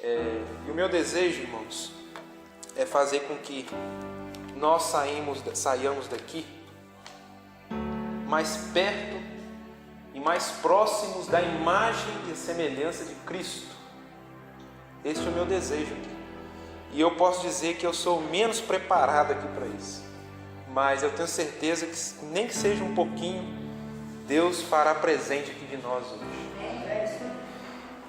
E o meu desejo, irmãos, é fazer com que nós saiamos daqui mais perto e mais próximos da imagem e semelhança de Cristo. Esse é o meu desejo aqui. E eu posso dizer que eu sou menos preparado aqui para isso, mas eu tenho certeza que, nem que seja um pouquinho, Deus fará presente aqui de nós hoje.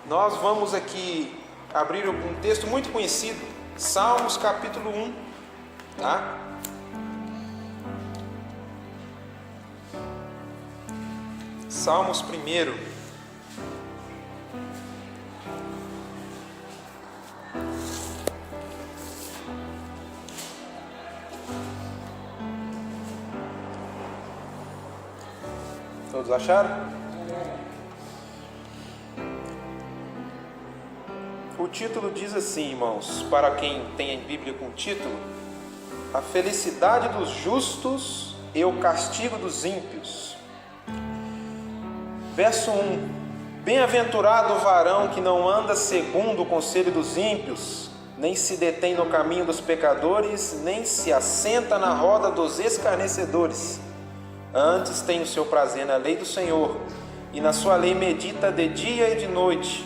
Nós vamos aqui abrir um texto muito conhecido, Salmos capítulo 1, tá? Salmos 1. Todos acharam? O título diz assim, irmãos, para quem tem a Bíblia com título: a felicidade dos justos e o castigo dos ímpios. Verso 1: bem-aventurado o varão que não anda segundo o conselho dos ímpios, nem se detém no caminho dos pecadores, nem se assenta na roda dos escarnecedores. Antes tem o seu prazer na lei do Senhor, e na sua lei medita de dia e de noite.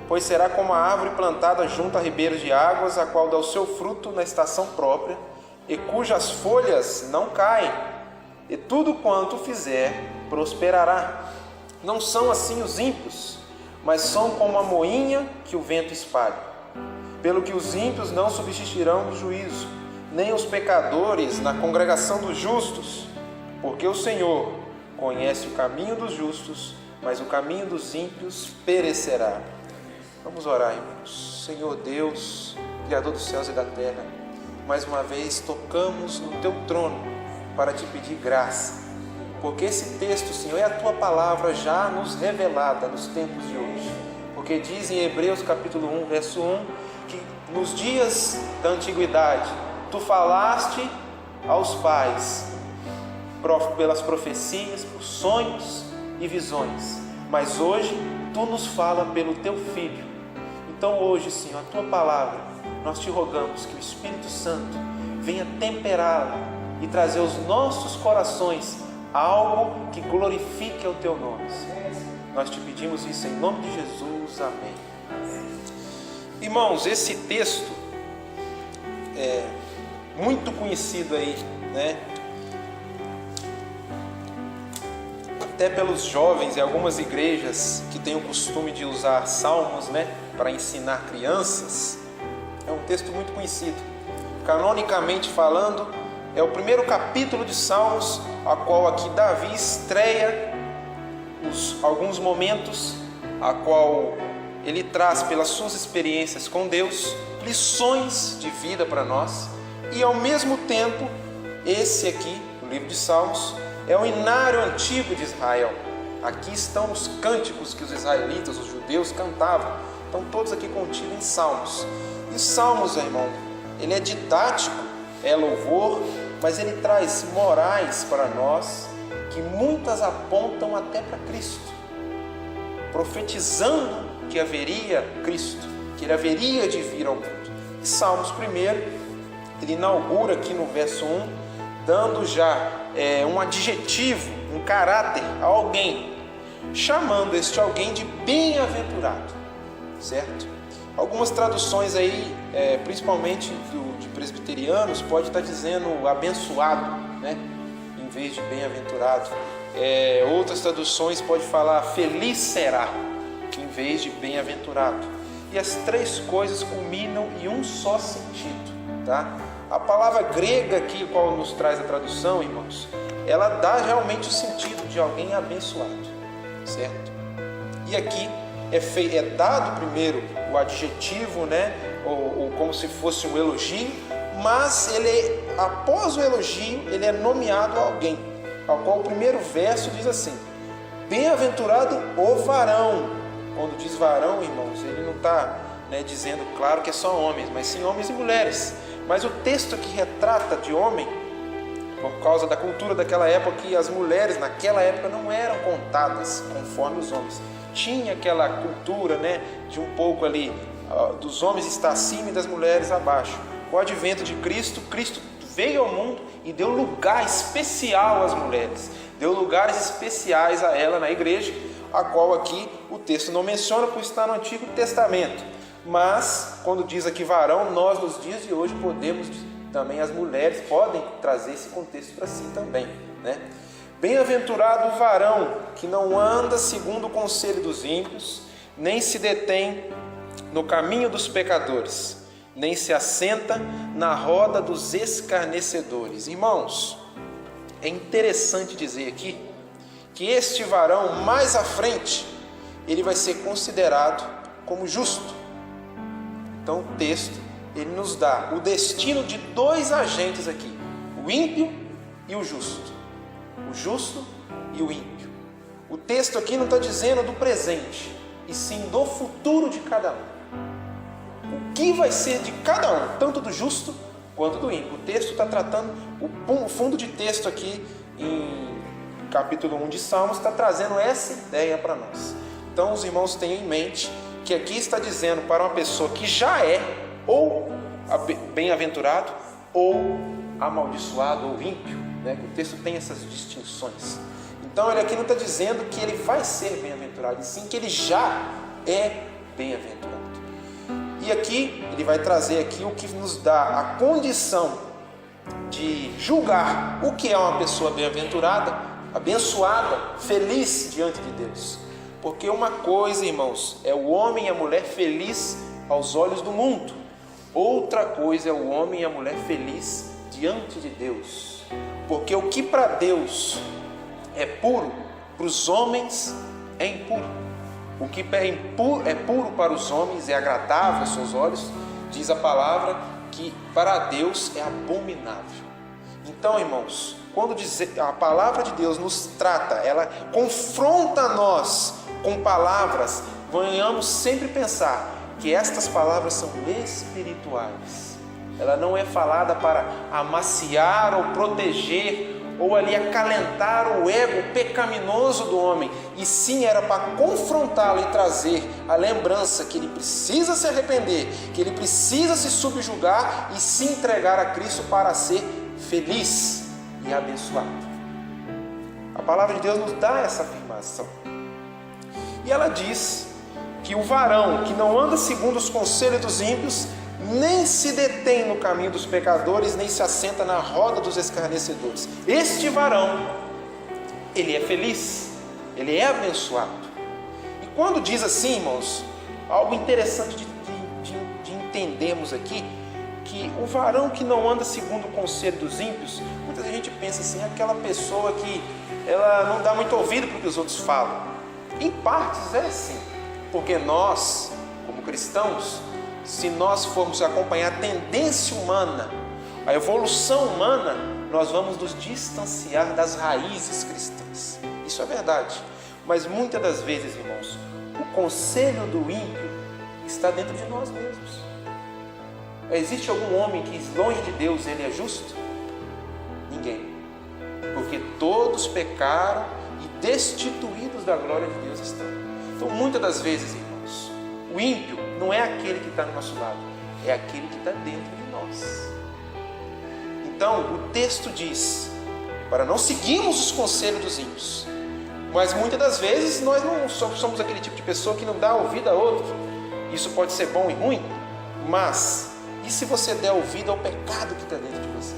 Pois será como a árvore plantada junto a ribeiros de águas, a qual dá o seu fruto na estação própria, e cujas folhas não caem, e tudo quanto fizer prosperará. Não são assim os ímpios, mas são como a moinha que o vento espalha. Pelo que os ímpios não subsistirão no juízo, nem os pecadores na congregação dos justos. Porque o Senhor conhece o caminho dos justos, mas o caminho dos ímpios perecerá. Vamos orar, irmãos. Senhor Deus, Criador dos céus e da terra, mais uma vez tocamos no Teu trono para Te pedir graça, porque esse texto, Senhor, é a Tua palavra já nos revelada nos tempos de hoje. Porque diz em Hebreus capítulo 1, verso 1, que nos dias da antiguidade Tu falaste aos pais pelas profecias, por sonhos e visões, mas hoje Tu nos fala pelo Teu Filho. Então hoje, Senhor, a Tua palavra, nós Te rogamos que o Espírito Santo venha temperá-la e trazer aos nossos corações algo que glorifique ao Teu nome. Nós Te pedimos isso em nome de Jesus, amém. Irmãos, esse texto é muito conhecido aí, né? Até pelos jovens e algumas igrejas que têm o costume de usar salmos, né, para ensinar crianças. É um texto muito conhecido. Canonicamente falando, é o primeiro capítulo de Salmos, a qual aqui Davi estreia alguns momentos, a qual ele traz pelas suas experiências com Deus, lições de vida para nós. E ao mesmo tempo, esse aqui, o livro de Salmos, é o inário antigo de Israel. Aqui estão os cânticos que os israelitas, os judeus, cantavam. Estão todos aqui contidos em Salmos. E Salmos, irmão, ele é didático, é louvor, mas ele traz morais para nós, que muitas apontam até para Cristo, profetizando que haveria Cristo, que ele haveria de vir ao mundo. E Salmos primeiro, ele inaugura aqui no verso 1, dando já um adjetivo, um caráter a alguém, chamando este alguém de bem-aventurado, certo? Algumas traduções aí, principalmente de presbiterianos, pode estar dizendo abençoado, né? Em vez de bem-aventurado. Outras traduções pode falar feliz será, em vez de bem-aventurado. E as três coisas culminam em um só sentido, tá? A palavra grega aqui, qual nos traz a tradução, irmãos, ela dá realmente o sentido de alguém abençoado, certo? E aqui é dado primeiro o adjetivo, né? Ou como se fosse um elogio, mas após o elogio, ele é nomeado a alguém, ao qual o primeiro verso diz assim: bem-aventurado o varão. Quando diz varão, irmãos, ele não está dizendo, claro, que é só homens, mas sim homens e mulheres. Mas o texto aqui retrata de homem, por causa da cultura daquela época, que as mulheres naquela época não eram contadas conforme os homens. Tinha aquela cultura, de um pouco ali dos homens está acima e das mulheres abaixo. Com o advento de Cristo, Cristo veio ao mundo e deu lugar especial às mulheres, deu lugares especiais a ela na igreja, a qual aqui o texto não menciona, por estar no Antigo Testamento. Mas, quando diz aqui varão, nós nos dias de hoje podemos também, as mulheres podem trazer esse contexto para si também, né? Bem-aventurado o varão que não anda segundo o conselho dos ímpios, nem se detém no caminho dos pecadores, nem se assenta na roda dos escarnecedores. Irmãos, é interessante dizer aqui que este varão, mais à frente, ele vai ser considerado como justo. Então o texto, ele nos dá o destino de dois agentes aqui, o ímpio e o justo. O justo e o ímpio. O texto aqui não está dizendo do presente, e sim do futuro de cada um. O que vai ser de cada um, tanto do justo quanto do ímpio. O texto está tratando, o fundo de texto aqui em capítulo 1 de Salmos está trazendo essa ideia para nós. Então os irmãos tenham em mente que aqui está dizendo para uma pessoa que já é ou bem-aventurado ou amaldiçoado ou ímpio, né? O texto tem essas distinções. Então ele aqui não está dizendo que ele vai ser bem-aventurado, e sim que ele já é bem-aventurado. E aqui ele vai trazer aqui o que nos dá a condição de julgar o que é uma pessoa bem-aventurada, abençoada, feliz diante de Deus. Porque uma coisa, irmãos, é o homem e a mulher feliz aos olhos do mundo. Outra coisa é o homem e a mulher feliz diante de Deus. Porque o que para Deus é puro, para os homens é impuro. O que é puro para os homens é agradável aos seus olhos, diz a palavra que para Deus é abominável. Então, irmãos, quando a palavra de Deus nos trata, ela confronta nós com palavras, venhamos sempre pensar que estas palavras são espirituais. Ela não é falada para amaciar ou proteger ou ali acalentar o ego pecaminoso do homem, e sim era para confrontá-lo e trazer a lembrança que ele precisa se arrepender, que ele precisa se subjugar e se entregar a Cristo para ser feliz e abençoado. A palavra de Deus nos dá essa afirmação. E ela diz que o varão que não anda segundo os conselhos dos ímpios, nem se detém no caminho dos pecadores, nem se assenta na roda dos escarnecedores. Este varão, ele é feliz, ele é abençoado. E quando diz assim, irmãos, algo interessante de entendermos aqui, que o varão que não anda segundo o conselho dos ímpios, muita gente pensa assim, aquela pessoa que ela não dá muito ouvido para o que os outros falam. Em partes é assim, porque nós, como cristãos, se nós formos acompanhar a tendência humana, a evolução humana, nós vamos nos distanciar das raízes cristãs. Isso é verdade. Mas muitas das vezes, irmãos, o conselho do ímpio está dentro de nós mesmos. Existe algum homem que longe de Deus ele é justo? Ninguém. Porque todos pecaram e destituídos da glória de Deus estão. Então muitas das vezes, irmãos, o ímpio não é aquele que está do nosso lado, é aquele que está dentro de nós. Então, o texto diz, para não seguirmos os conselhos dos ímpios, mas muitas das vezes nós não somos aquele tipo de pessoa que não dá ouvido a outro. Isso pode ser bom e ruim, mas e se você der ouvido ao pecado que está dentro de você?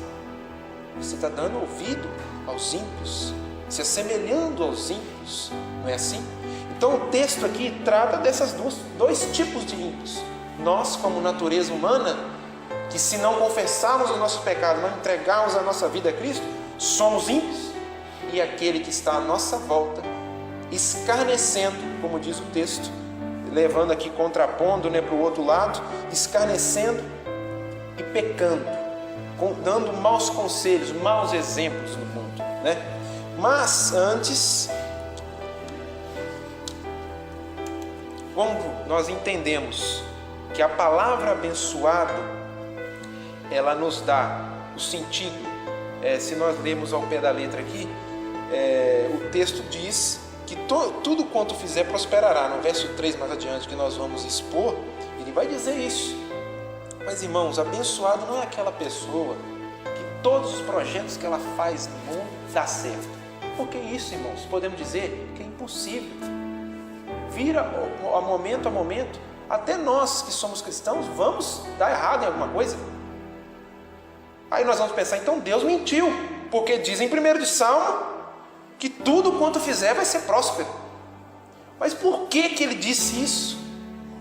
Você está dando ouvido aos ímpios, se assemelhando aos ímpios, não é assim? Então o texto aqui trata desses dois tipos de ímpios. Nós, como natureza humana, que se não confessarmos o nosso pecado, não entregarmos a nossa vida a Cristo, somos ímpios. E aquele que está à nossa volta, escarnecendo, como diz o texto, levando aqui, contrapondo para o outro lado, escarnecendo e pecando, dando maus conselhos, maus exemplos no mundo, né? Mas antes, quando nós entendemos que a palavra abençoado, ela nos dá o sentido, se nós lermos ao pé da letra aqui, o texto diz que tudo quanto fizer prosperará. No verso 3 mais adiante que nós vamos expor, ele Ele vai dizer isso. Mas, irmãos, abençoado não é aquela pessoa que todos os projetos que ela faz no mundo dá certo. Porque isso, irmãos, podemos dizer que é impossível. Vira a momento, até nós que somos cristãos vamos dar errado em alguma coisa. Aí nós vamos pensar, então Deus mentiu, porque diz em 1 de Salmo que tudo quanto fizer vai ser próspero. Mas por que que ele disse isso?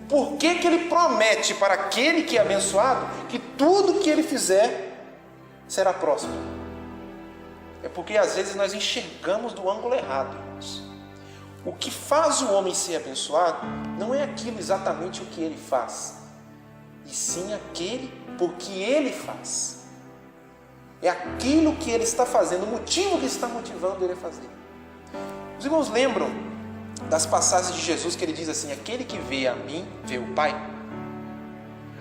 Por que que ele promete para aquele que é abençoado que tudo que ele fizer será próspero? É porque às vezes nós enxergamos do ângulo errado, irmãos. O que faz o homem ser abençoado não é aquilo exatamente o que ele faz, e sim aquele por que ele faz. É aquilo que ele está fazendo, o motivo que está motivando ele a fazer. Os irmãos lembram das passagens de Jesus que ele diz assim: aquele que vê a mim, vê o Pai.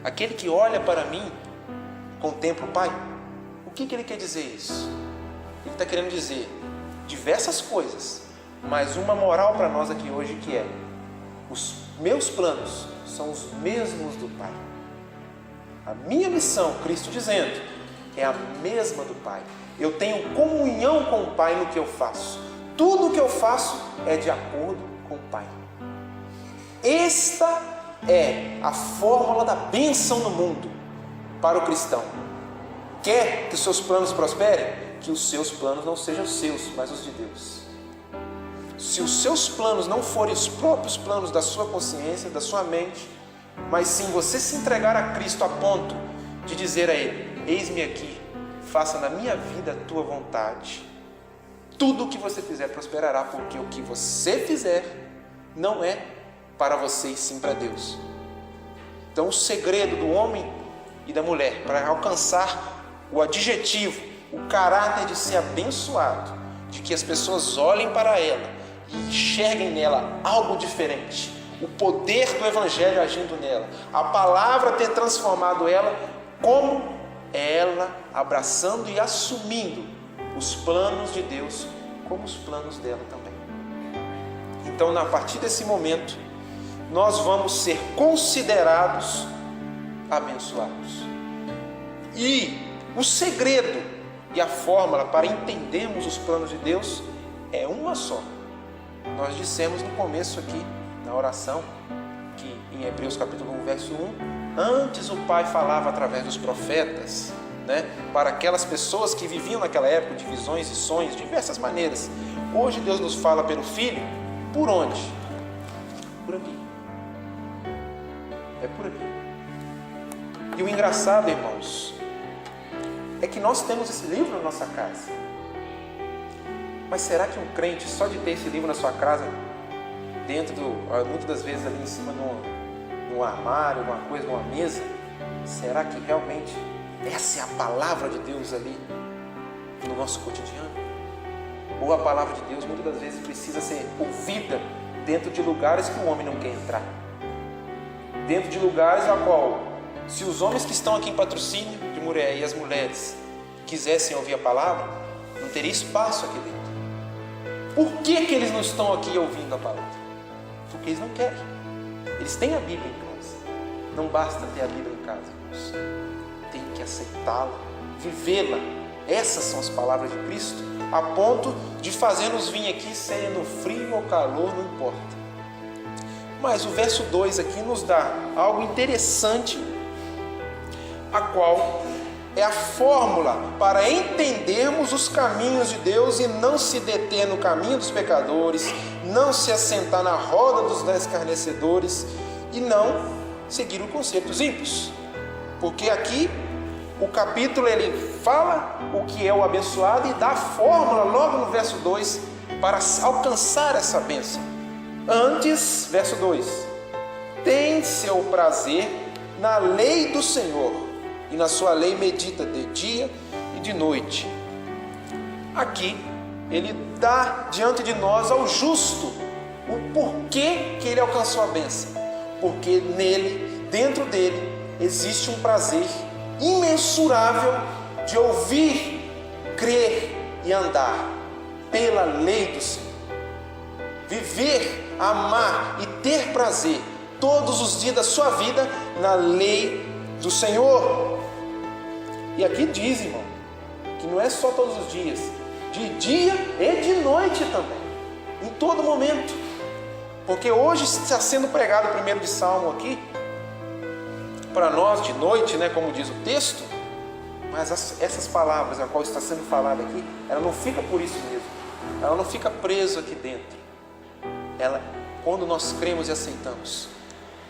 Aquele que olha para mim, contempla o Pai. O que ele quer dizer isso? Ele está querendo dizer diversas coisas, mas uma moral para nós aqui hoje que é: os meus planos são os mesmos do Pai. A minha missão, Cristo dizendo, é a mesma do Pai. Eu tenho comunhão com o Pai no que eu faço. Tudo o que eu faço é de acordo com o Pai. Esta é a fórmula da bênção no mundo para o cristão. Quer que os seus planos prosperem? Que os seus planos não sejam seus, mas os de Deus. Se os seus planos não forem os próprios planos da sua consciência, da sua mente, mas sim você se entregar a Cristo a ponto de dizer a Ele: eis-me aqui, faça na minha vida a tua vontade. Tudo o que você fizer prosperará, porque o que você fizer não é para você e sim para Deus. Então o segredo do homem e da mulher para alcançar o adjetivo, o caráter de ser abençoado, de que as pessoas olhem para ela e enxerguem nela algo diferente, o poder do Evangelho agindo nela, a palavra ter transformado ela, como ela abraçando e assumindo os planos de Deus como os planos dela também. Então, a partir desse momento, nós vamos ser considerados abençoados. E o segredo e a fórmula para entendermos os planos de Deus é uma só. Nós dissemos no começo aqui, na oração, que em Hebreus capítulo 1, verso 1, antes o Pai falava através dos profetas, para aquelas pessoas que viviam naquela época de visões e sonhos, de diversas maneiras. Hoje Deus nos fala pelo Filho, por onde? Por aqui. É por aqui. E o engraçado, irmãos, é que nós temos esse livro na nossa casa. Mas será que um crente, só de ter esse livro na sua casa, muitas das vezes ali em cima num armário, alguma coisa, numa mesa, será que realmente essa é a palavra de Deus ali no nosso cotidiano? Ou a palavra de Deus muitas das vezes precisa ser ouvida dentro de lugares que o homem não quer entrar, dentro de lugares a qual, se os homens que estão aqui em Patrocínio de Muré e as mulheres quisessem ouvir a palavra, não teria espaço aqui dentro. Por que eles não estão aqui ouvindo a palavra? Porque eles não querem. Eles têm a Bíblia em casa. Não basta ter a Bíblia em casa, irmãos. Tem que aceitá-la, vivê-la. Essas são as palavras de Cristo, a ponto de fazer-nos vir aqui, seja no frio ou calor, não importa. Mas o verso 2 aqui nos dá algo interessante, a qual é a fórmula para entendermos os caminhos de Deus e não se deter no caminho dos pecadores, não se assentar na roda dos escarnecedores e não seguir o conselho dos ímpios. Porque aqui o capítulo ele fala o que é o abençoado e dá a fórmula logo no verso 2 para alcançar essa bênção. Antes, verso 2: tem seu prazer na lei do Senhor, e na sua lei medita de dia e de noite. Aqui ele dá diante de nós ao justo o porquê que ele alcançou a bênção. Porque nele, dentro dele, existe um prazer imensurável de ouvir, crer e andar pela lei do Senhor. Viver, amar e ter prazer todos os dias da sua vida na lei do Senhor. E aqui diz, irmão, que não é só todos os dias, de dia e de noite também, em todo momento. Porque hoje está sendo pregado o primeiro de Salmo aqui, para nós de noite, né, como diz o texto, mas essas palavras a qual está sendo falada aqui, ela não fica por isso mesmo, ela não fica presa aqui dentro. Ela, quando nós cremos e aceitamos,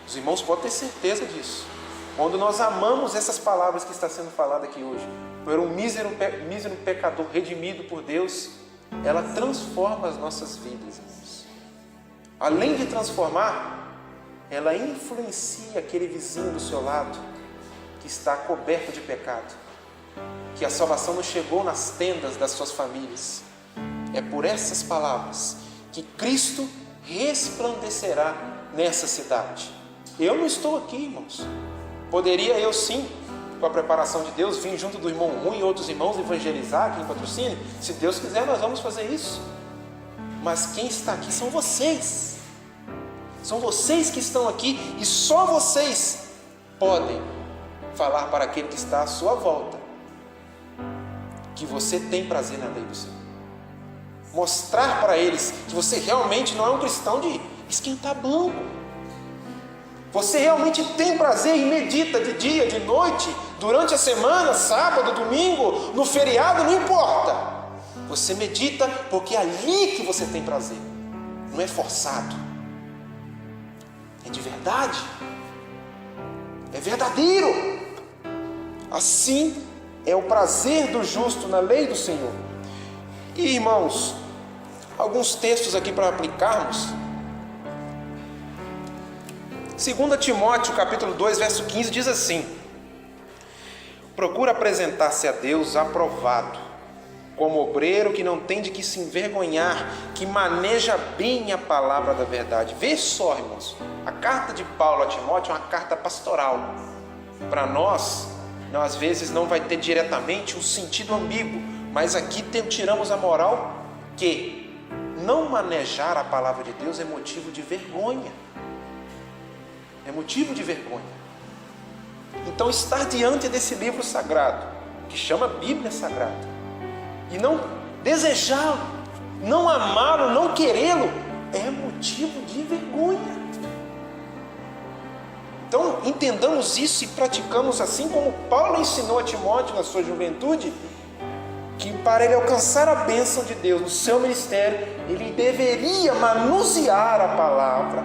os irmãos podem ter certeza disso, quando nós amamos essas palavras que está sendo falada aqui hoje, por um mísero pecador redimido por Deus, ela transforma as nossas vidas, irmãos. Além de transformar, ela influencia aquele vizinho do seu lado que está coberto de pecado, que a salvação não chegou nas tendas das suas famílias. É por essas palavras que Cristo resplandecerá nessa cidade. Eu não estou aqui, irmãos. Poderia eu sim, com a preparação de Deus, vir junto do irmão Ruim e outros irmãos evangelizar aqui em Patrocínio. Se Deus quiser, nós vamos fazer isso. Mas quem está aqui são vocês. São vocês que estão aqui e só vocês podem falar para aquele que está à sua volta que você tem prazer na lei do Senhor. Mostrar para eles que você realmente não é um cristão de esquentar banco. Você realmente tem prazer e medita de dia, de noite, durante a semana, sábado, domingo, no feriado, não importa. Você medita porque é ali que você tem prazer. Não é forçado. É de verdade. É verdadeiro. Assim é o prazer do justo na lei do Senhor. E, irmãos, alguns textos aqui para aplicarmos. 2 Timóteo capítulo 2, verso 15 diz assim: procura apresentar-se a Deus aprovado, como obreiro que não tem de que se envergonhar, que maneja bem a palavra da verdade. Vê só, irmãos, a carta de Paulo a Timóteo é uma carta pastoral. Para nós, às vezes não vai ter diretamente um sentido ambíguo, mas aqui tiramos a moral que não manejar a palavra de Deus é motivo de vergonha. É motivo de vergonha. Então, estar diante desse livro sagrado, que chama Bíblia Sagrada, e não desejá-lo, não amá-lo, não querê-lo, é motivo de vergonha. Então, entendamos isso e praticamos assim como Paulo ensinou a Timóteo na sua juventude, que para ele alcançar a bênção de Deus no seu ministério, ele deveria manusear a palavra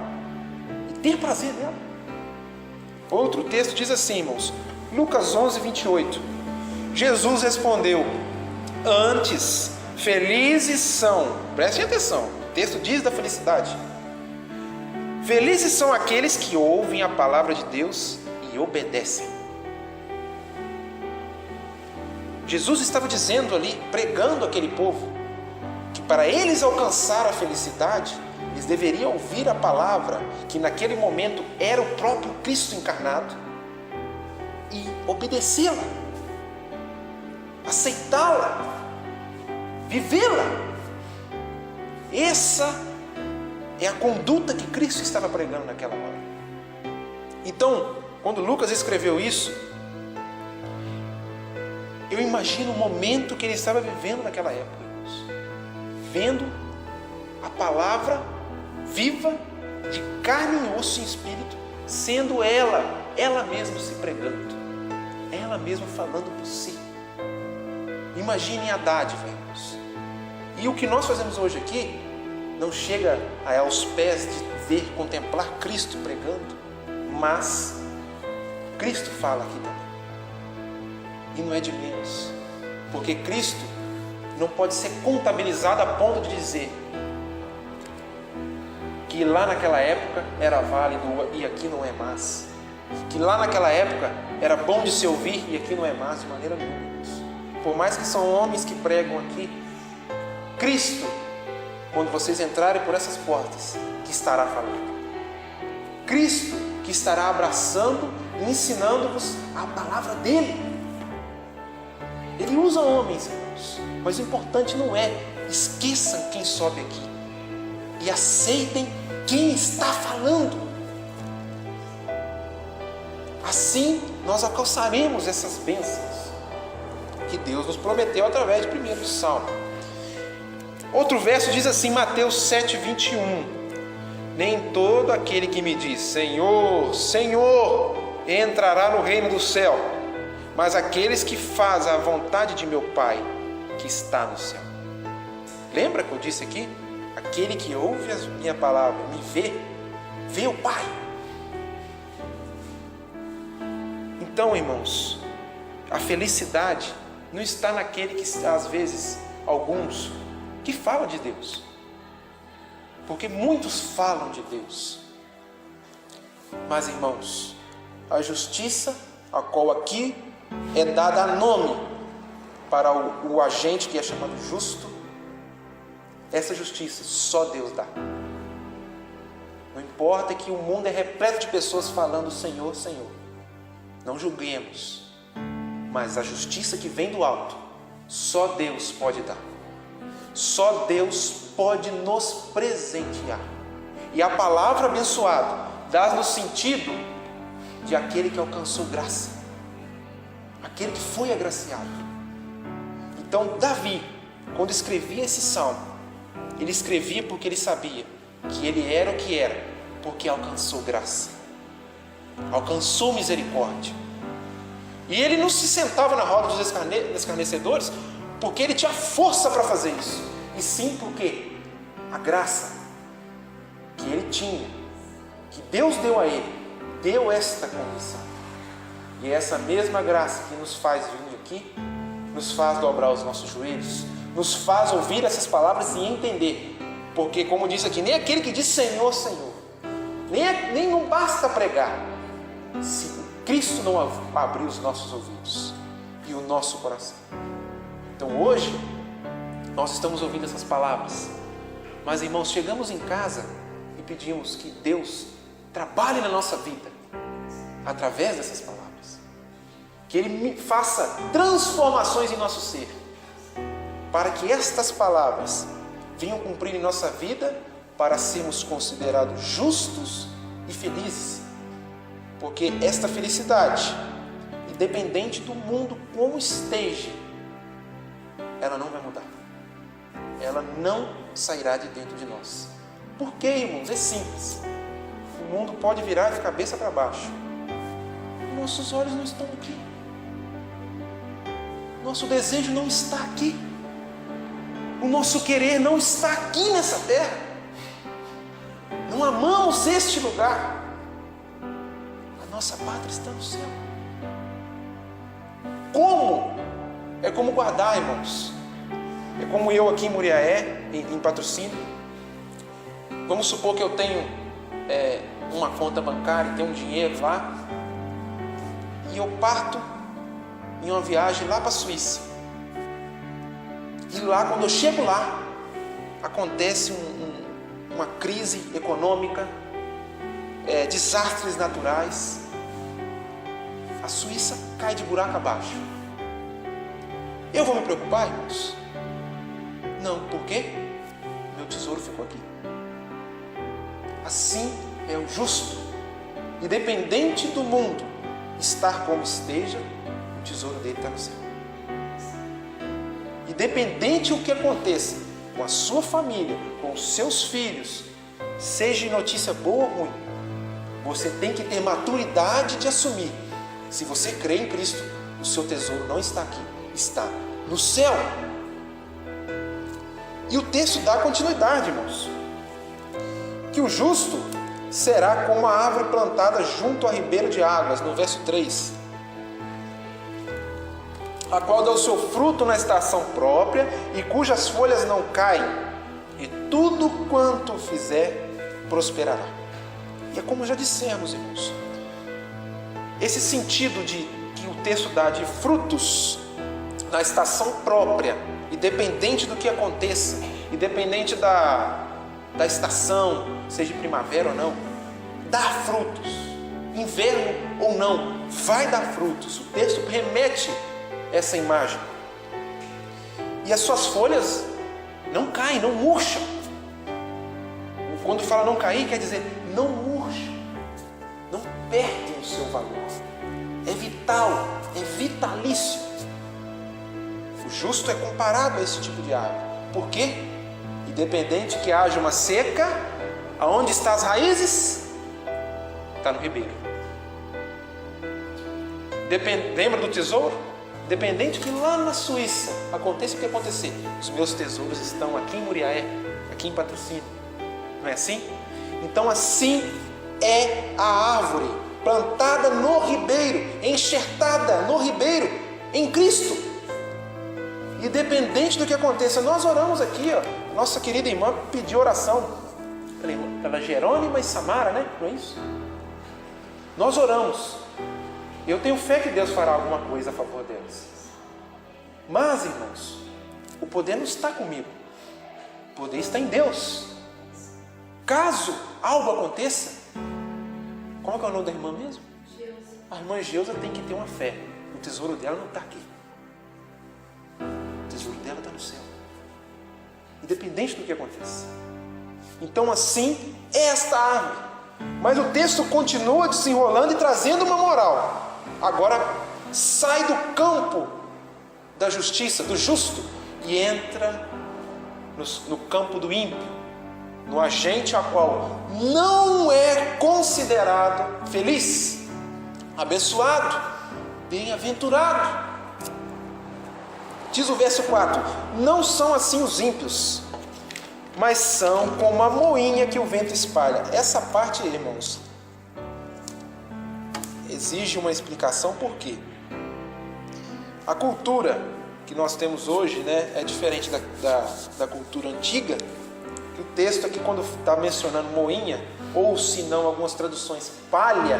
e ter prazer nela. Outro texto diz assim, irmãos, Lucas 11, 28. Jesus respondeu: antes, felizes são, prestem atenção, o texto diz da felicidade. Felizes são aqueles que ouvem a palavra de Deus e obedecem. Jesus estava dizendo ali, pregando aquele povo, que para eles alcançar a felicidade, eles deveriam ouvir a palavra, que naquele momento era o próprio Cristo encarnado, e obedecê-la, aceitá-la, vivê-la. Essa é a conduta que Cristo estava pregando naquela hora. Então, quando Lucas escreveu isso, eu imagino o momento que ele estava vivendo naquela época, irmãos. Vendo a palavra viva, de carne e osso e espírito, sendo ela mesma se pregando, ela mesma falando por si. Imaginem a dádiva, irmãos. E o que nós fazemos hoje aqui não chega aos pés de contemplar Cristo pregando, mas Cristo fala aqui também. E não é de menos, porque Cristo não pode ser contabilizado a ponto de dizer que lá naquela época era válido e aqui não é mais, que lá naquela época era bom de se ouvir e aqui não é mais, de maneira nenhuma. Por mais que são homens que pregam aqui, Cristo, quando vocês entrarem por essas portas, que estará falando. Cristo que estará abraçando e ensinando-vos a palavra dele. Ele usa homens, irmãos, mas o importante não é, esqueçam quem sobe aqui e aceitem quem está falando. Assim nós alcançaremos essas bênçãos que Deus nos prometeu através do primeiro salmo. Outro verso diz assim, Mateus 7:21. Nem todo aquele que me diz, Senhor, Senhor, entrará no reino do céu, mas aqueles que fazem a vontade de meu Pai, que está no céu. Lembra que eu disse aqui? Aquele que ouve a minha palavra, me vê o Pai. Então, irmãos, a felicidade não está naquele que, às vezes, alguns, que falam de Deus. Porque muitos falam de Deus. Mas, irmãos, a justiça, a qual aqui é dada a nome para o agente que é chamado justo, essa justiça só Deus dá. Não importa que o mundo é repleto de pessoas falando Senhor, Senhor. Não julguemos. Mas a justiça que vem do alto, só Deus pode dar. Só Deus pode nos presentear. E a palavra abençoada dá no sentido de aquele que alcançou graça, aquele que foi agraciado. Então Davi, quando escrevia esse salmo, ele escrevia porque ele sabia que ele era o que era, porque alcançou graça, alcançou misericórdia. E ele não se sentava na roda dos escarnecedores porque ele tinha força para fazer isso, e sim porque a graça que ele tinha, que Deus deu a ele, deu esta condição. E essa mesma graça que nos faz vir aqui, nos faz dobrar os nossos joelhos, nos faz ouvir essas palavras e entender. Porque, como diz aqui, nem aquele que diz Senhor, Senhor, nem não basta pregar, se Cristo não abrir os nossos ouvidos e o nosso coração. Então hoje, nós estamos ouvindo essas palavras, mas, irmãos, chegamos em casa e pedimos que Deus trabalhe na nossa vida através dessas palavras, que Ele faça transformações em nosso ser, para que estas palavras venham cumprir em nossa vida, para sermos considerados justos e felizes. Porque esta felicidade, independente do mundo como esteja, ela não vai mudar. Ela não sairá de dentro de nós. Por quê, irmãos? É simples. O mundo pode virar de cabeça para baixo. Nossos olhos não estão aqui. Nosso desejo não está aqui. O nosso querer não está aqui nessa terra. Não amamos este lugar. A nossa pátria está no céu. Como? É como guardar, irmãos. É como eu aqui em Muriaé, em Patrocínio. Vamos supor que eu tenho uma conta bancária, tenho um dinheiro lá, e eu parto em uma viagem lá para a Suíça. E lá, quando eu chego lá, acontece uma crise econômica, desastres naturais. A Suíça cai de buraco abaixo. Eu vou me preocupar, irmãos? Não, por quê? Meu tesouro ficou aqui. Assim é o justo. Independente do mundo estar como esteja, o tesouro dele está no céu. Independente do que aconteça com a sua família, com os seus filhos, seja notícia boa ou ruim, você tem que ter maturidade de assumir. Se você crê em Cristo, o seu tesouro não está aqui, está no céu. E o texto dá continuidade, irmãos. Que o justo será como a árvore plantada junto a ribeiro de águas, no verso 3. A qual dá o seu fruto na estação própria e cujas folhas não caem, e tudo quanto fizer prosperará. E é como já dissemos, irmãos, esse sentido que o texto dá de frutos na estação própria, independente do que aconteça, independente da estação, seja primavera ou não, dá frutos, inverno ou não, vai dar frutos. O texto remete essa imagem. E as suas folhas não caem, não murcham. Quando fala não cair, quer dizer não murcham, não perdem o seu valor. é vital, é vitalício. O justo é comparado a esse tipo de árvore. Por quê? Independente que haja uma seca, aonde estão as raízes? Está no ribeiro. Lembra do tesouro? Dependente que lá na Suíça aconteça o que acontecer, os meus tesouros estão aqui em Muriaé, aqui em Patrocínio. Não é assim? Então assim é a árvore plantada no ribeiro, enxertada no ribeiro, em Cristo. Independente do que aconteça, nós oramos aqui, ó, nossa querida irmã pediu oração pela Jerônima e Samara, né? Não é isso? Nós oramos. Eu tenho fé que Deus fará alguma coisa a favor delas. Mas, irmãos, o poder não está comigo. O poder está em Deus. Caso algo aconteça, qual é o nome da irmã mesmo? A irmã Geusa tem que ter uma fé. O tesouro dela não está aqui. O tesouro dela está no céu. Independente do que aconteça. Então assim é esta árvore. Mas o texto continua desenrolando e trazendo uma moral. Agora sai do campo da justiça, do justo, e entra no campo do ímpio, no agente a qual não é considerado feliz, abençoado, bem-aventurado. Diz o verso 4: não são assim os ímpios, mas são como a moinha que o vento espalha. Essa parte, irmãos, exige uma explicação. Por quê? A cultura que nós temos hoje, né, é diferente da cultura antiga. Que o texto aqui, quando está mencionando moinha, ou se não, algumas traduções, palha,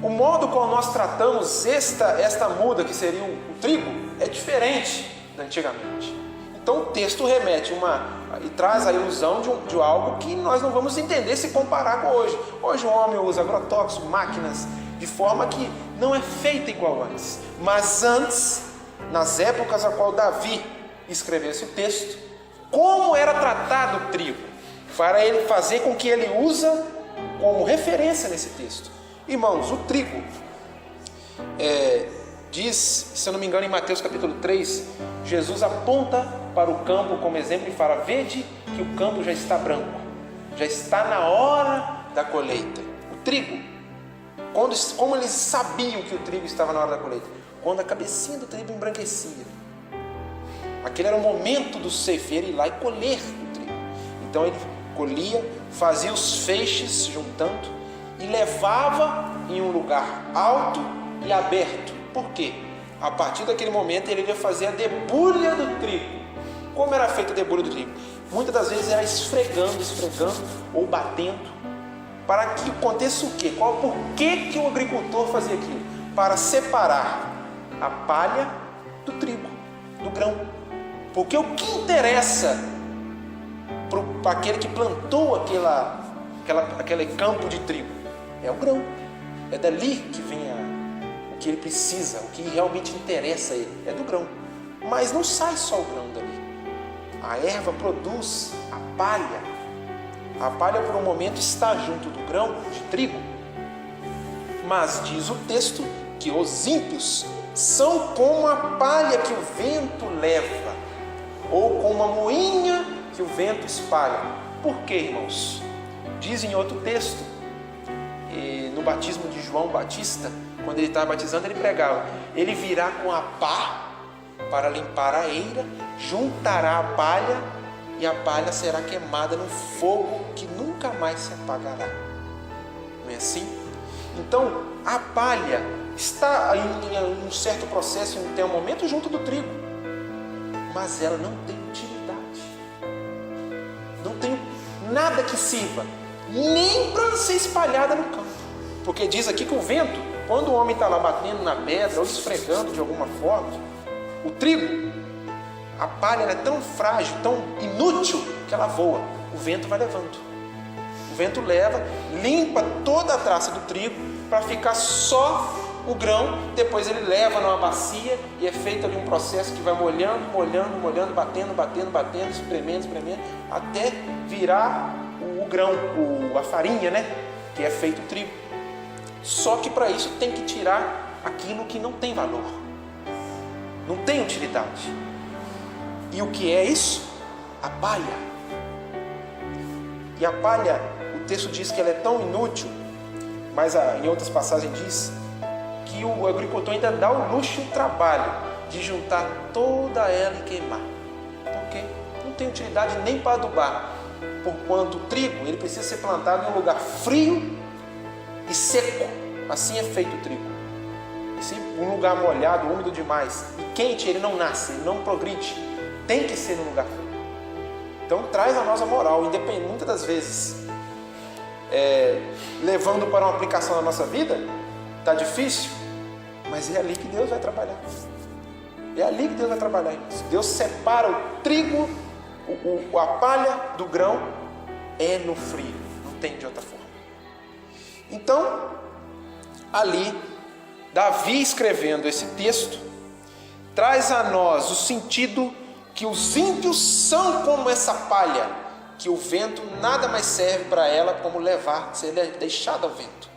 o modo como nós tratamos esta muda, que seria o trigo, é diferente da antigamente. Então o texto remete e traz a ilusão de algo que nós não vamos entender se comparar com hoje. Hoje o homem usa agrotóxicos, máquinas, de forma que não é feita igual antes. Mas antes, nas épocas a qual Davi escreveu esse texto, como era tratado o trigo, para ele fazer com que ele usa como referência nesse texto. Irmãos, o trigo, diz, se eu não me engano, em Mateus capítulo 3, Jesus aponta para o campo como exemplo e fala: vede que o campo já está branco, já está na hora da colheita. O trigo, como eles sabiam que o trigo estava na hora da colheita? Quando a cabecinha do trigo embranquecia. Aquele era o momento do ceifeiro ir lá e colher o trigo. Então ele colhia, fazia os feixes juntando e levava em um lugar alto e aberto. Por quê? A partir daquele momento ele ia fazer a debulha do trigo. Como era feita a debulha do trigo? Muitas das vezes era esfregando ou batendo, para que aconteça o quê? Por que o agricultor fazia aquilo? Para separar a palha do trigo, do grão. Porque o que interessa para aquele que plantou aquele campo de trigo é o grão. É dali que vem o que ele precisa, o que realmente interessa a ele, é do grão. Mas não sai só o grão dali. A erva produz a palha. A palha por um momento está junto do grão de trigo. Mas diz o texto que os ímpios são como a palha que o vento leva, ou como a moinha que o vento espalha. Por quê, irmãos? Diz em outro texto, no batismo de João Batista, quando ele estava batizando, ele pregava: ele virá com a pá para limpar a eira, juntará a palha, e a palha será queimada no fogo que nunca mais se apagará. Não é assim? Então, a palha está em um certo processo, tem um momento junto do trigo, mas ela não tem utilidade. Não tem nada que sirva, nem para ser espalhada no campo. Porque diz aqui que o vento, quando o homem está lá batendo na pedra ou esfregando de alguma forma, o trigo, a palha é tão frágil, tão inútil, que ela voa. O vento vai levando. O vento leva, limpa toda a traça do trigo para ficar só o grão. Depois ele leva numa bacia e é feito ali um processo que vai molhando, batendo, espremendo, até virar o grão, a farinha, né? Que é feito o trigo. Só que para isso tem que tirar aquilo que não tem valor, não tem utilidade. E o que é isso? A palha. E a palha, o texto diz que ela é tão inútil, mas em outras passagens diz que o agricultor ainda dá o luxo e o trabalho de juntar toda ela e queimar, porque não tem utilidade nem para adubar, porquanto o trigo ele precisa ser plantado em um lugar frio e seco. Assim é feito o trigo. E se um lugar molhado, úmido demais e quente, ele não nasce, ele não progride. Tem que ser num lugar frio. Então traz a nossa moral, independente, muitas das vezes levando para uma aplicação na nossa vida, está difícil, mas é ali que Deus vai trabalhar. É ali que Deus vai trabalhar. Deus separa o trigo, a palha do grão, é no frio, não tem de outra forma. Então, ali, Davi escrevendo esse texto, traz a nós o sentido que os ímpios são como essa palha, que o vento nada mais serve para ela como levar, ser deixada ao vento.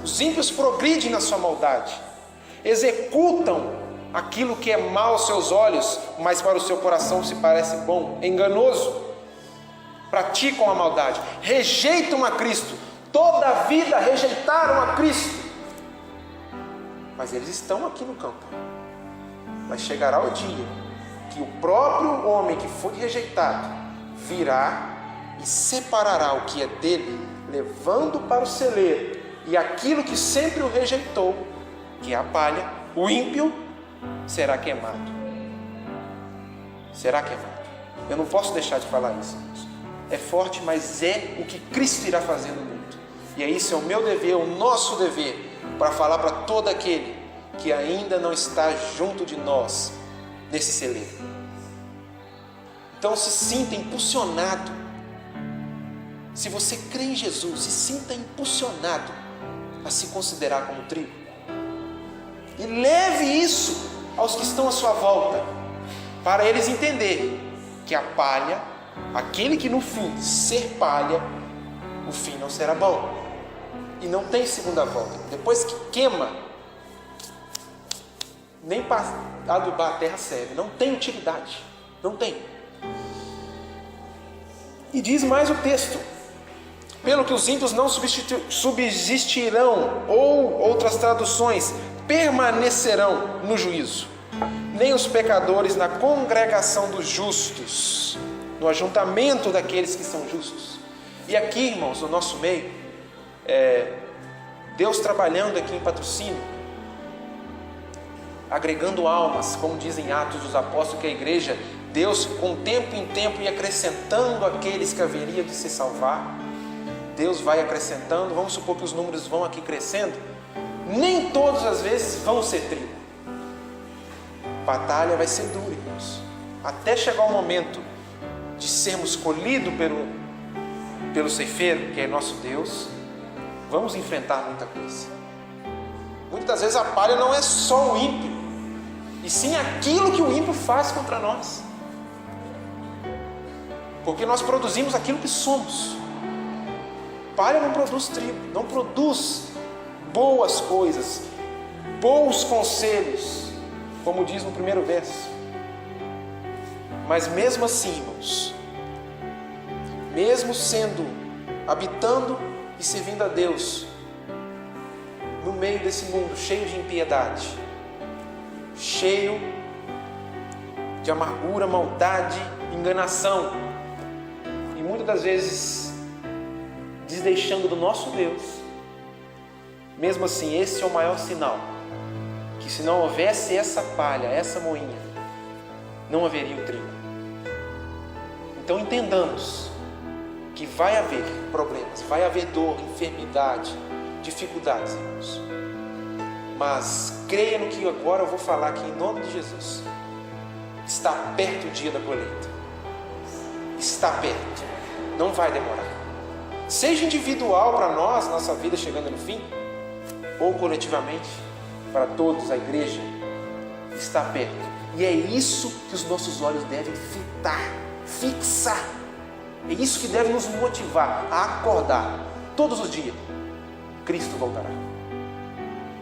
Os ímpios progridem na sua maldade, executam aquilo que é mal aos seus olhos, mas para o seu coração se parece bom, enganoso. Praticam a maldade, rejeitam a Cristo, toda a vida rejeitaram a Cristo, mas eles estão aqui no campo. Mas chegará o dia que o próprio homem que foi rejeitado virá e separará o que é dele, levando para o celeiro, e aquilo que sempre o rejeitou, que é a palha, o ímpio, será queimado. Será queimado. Eu não posso deixar de falar isso, irmãos. É forte, mas é o que Cristo irá fazer no mundo. E isso é o meu dever, o nosso dever, para falar para todo aquele que ainda não está junto de nós nesse celeiro. Então se sinta impulsionado. Se você crê em Jesus, se sinta impulsionado a se considerar como trigo. E leve isso aos que estão à sua volta, para eles entenderem que a palha, aquele que no fim ser palha, o fim não será bom. E não tem segunda volta. Depois que queima, nem para adubar a terra serve. Não tem utilidade. Não tem. E diz mais o texto: pelo que os ímpios não subsistirão, ou outras traduções, permanecerão no juízo, nem os pecadores na congregação dos justos, no ajuntamento daqueles que são justos. E aqui, irmãos, no nosso meio, Deus trabalhando aqui em Patrocínio, agregando almas, como dizem Atos dos Apóstolos, que a igreja, Deus com tempo em tempo ia acrescentando aqueles que haveriam de se salvar. Deus vai acrescentando, vamos supor que os números vão aqui crescendo, nem todas as vezes vão ser trigo. Batalha vai ser dura, irmãos, até chegar o momento de sermos colhidos pelo ceifeiro, que é nosso Deus. Vamos enfrentar muita coisa. Muitas das vezes a palha não é só o ímpio, e sim aquilo que o ímpio faz contra nós, porque nós produzimos aquilo que somos. Palha não produz trigo, não produz boas coisas, bons conselhos, como diz no primeiro verso. Mas mesmo assim, irmãos, mesmo habitando e servindo a Deus no meio desse mundo cheio de impiedade, cheio de amargura, maldade, enganação, e muitas das vezes desdeixando do nosso Deus, mesmo assim, esse é o maior sinal, que se não houvesse essa palha, essa moinha, não haveria o trigo. Então entendamos que vai haver problemas, vai haver dor, enfermidade, dificuldades, irmãos. Mas creia no que agora eu vou falar aqui em nome de Jesus. Está perto o dia da colheita. Está perto. Não vai demorar. Seja individual para nós, nossa vida chegando no fim, ou coletivamente, para todos, a igreja, está perto. E é isso que os nossos olhos devem fixar. É isso que deve nos motivar a acordar todos os dias. Cristo voltará.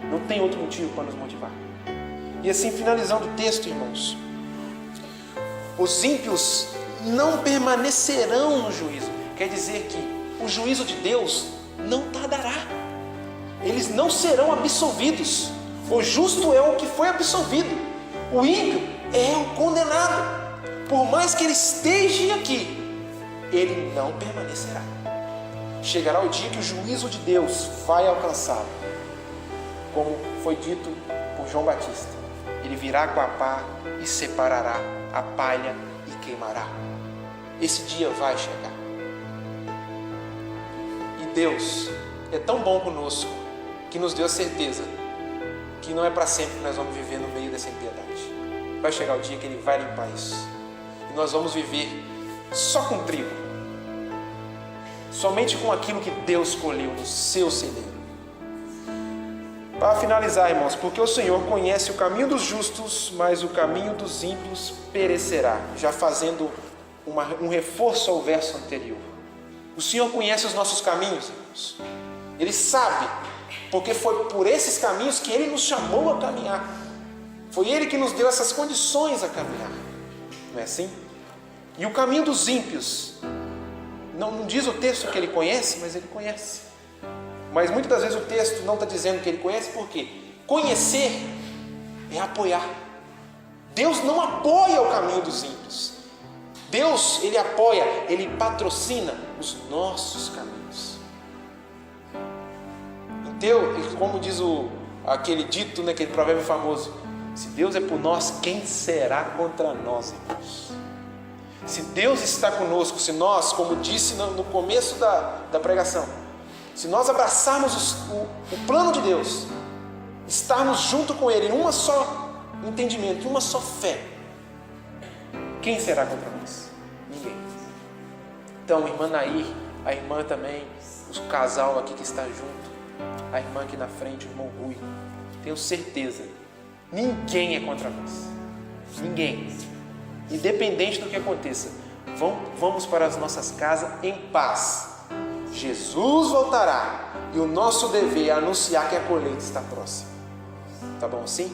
Não tem outro motivo para nos motivar. E assim, finalizando o texto, irmãos, os ímpios não permanecerão no juízo. Quer dizer que o juízo de Deus não tardará. Eles não serão absolvidos. O justo é o que foi absolvido. O ímpio é o condenado. Por mais que ele esteja aqui, ele não permanecerá. Chegará o dia que o juízo de Deus vai alcançá-lo. Como foi dito por João Batista. Ele virá com a pá e separará a palha e queimará. Esse dia vai chegar. E Deus é tão bom conosco que nos deu a certeza que não é para sempre que nós vamos viver no meio dessa impiedade. Vai chegar o dia que Ele vai limpar isso. E nós vamos viver só com trigo. Somente com aquilo que Deus escolheu no seu celeiro. Para finalizar, irmãos, porque o Senhor conhece o caminho dos justos, mas o caminho dos ímpios perecerá. Já fazendo um reforço ao verso anterior. O Senhor conhece os nossos caminhos, irmãos. Ele sabe, porque foi por esses caminhos que Ele nos chamou a caminhar. Foi Ele que nos deu essas condições a caminhar. Não é assim? E o caminho dos ímpios, não diz o texto que Ele conhece, mas Ele conhece. Mas muitas das vezes o texto não está dizendo que Ele conhece, porque conhecer é apoiar. Deus não apoia o caminho dos ímpios. Deus, Ele apoia, Ele patrocina os nossos caminhos. Então, como diz aquele dito, né, aquele provérbio famoso, se Deus é por nós, quem será contra nós, irmãos? Se Deus está conosco, se nós, como disse no começo da pregação, se nós abraçarmos o plano de Deus, estarmos junto com Ele em uma só entendimento, em uma só fé, quem será contra nós? Ninguém. Então, irmã Nair, a irmã também, o casal aqui que está junto, a irmã aqui na frente, o irmão Rui, tenho certeza, ninguém é contra nós. Ninguém. Independente do que aconteça, vamos para as nossas casas em paz. Jesus voltará e o nosso dever é anunciar que a colheita está próxima. Tá bom assim?